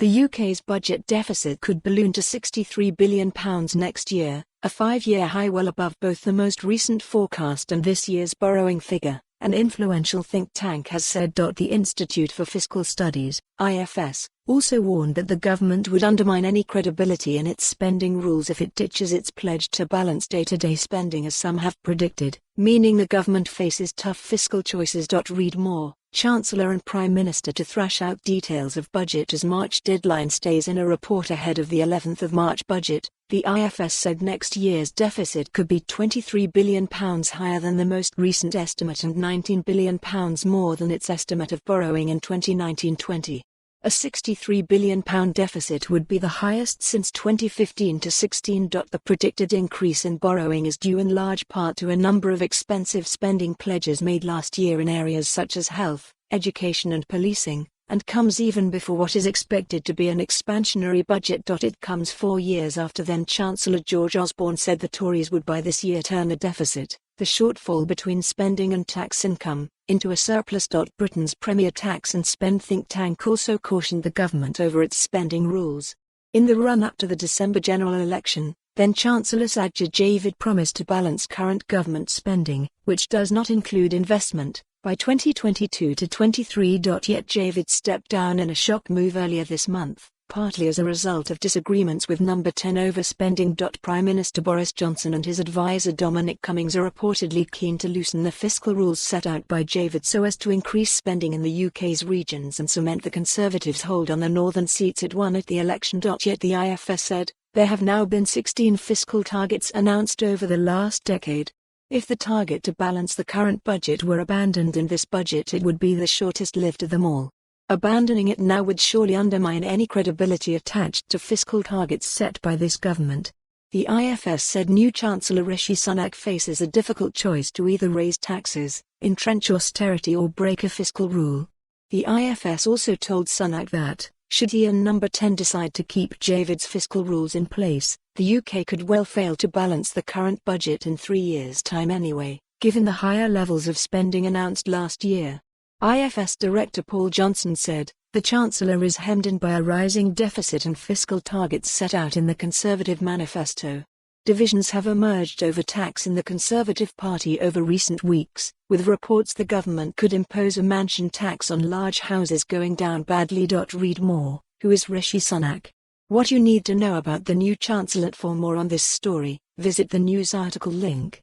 The UK's budget deficit could balloon to £63 billion next year, a 5-year high well above both the most recent forecast and this year's borrowing figure, an influential think tank has said. The Institute for Fiscal Studies, IFS, also warned that the government would undermine any credibility in its spending rules if it ditches its pledge to balance day-to-day spending as some have predicted, meaning the government faces tough fiscal choices. Read more. Chancellor and Prime Minister to thrash out details of budget as March deadline stays in a report ahead of the 11th of March budget. The IFS said next year's deficit could be £23 billion higher than the most recent estimate and £19 billion more than its estimate of borrowing in 2019-20. A £63 billion deficit would be the highest since 2015-16. The predicted increase in borrowing is due in large part to a number of expensive spending pledges made last year in areas such as health, education and policing, and comes even before what is expected to be an expansionary budget. It comes 4 years after then-Chancellor George Osborne said the Tories would by this year turn a deficit, the shortfall between spending and tax income, into a surplus. Britain's premier tax and spend think tank also cautioned the government over its spending rules. In the run-up to the December general election, then-Chancellor Sajid Javid promised to balance current government spending, which does not include investment, by 2022-23. Yet Javid stepped down in a shock move earlier this month, partly as a result of disagreements with number 10 over spending. Prime Minister Boris Johnson and his advisor Dominic Cummings are reportedly keen to loosen the fiscal rules set out by Javid so as to increase spending in the UK's regions and cement the Conservatives' hold on the northern seats it won at the election. Yet the IFS said, there have now been 16 fiscal targets announced over the last decade. If the target to balance the current budget were abandoned in this budget, it would be the shortest lived of them all. Abandoning it now would surely undermine any credibility attached to fiscal targets set by this government. The IFS said new Chancellor Rishi Sunak faces a difficult choice to either raise taxes, entrench austerity or break a fiscal rule. The IFS also told Sunak that, should he and number 10 decide to keep Javid's fiscal rules in place, the UK could well fail to balance the current budget in 3 years' time anyway, given the higher levels of spending announced last year. IFS Director Paul Johnson said, the Chancellor is hemmed in by a rising deficit and fiscal targets set out in the Conservative manifesto. Divisions have emerged over tax in the Conservative Party over recent weeks, with reports the government could impose a mansion tax on large houses going down badly. Read more. Who is Rishi Sunak? What you need to know about the new Chancellor. For more on this story, visit the news article link.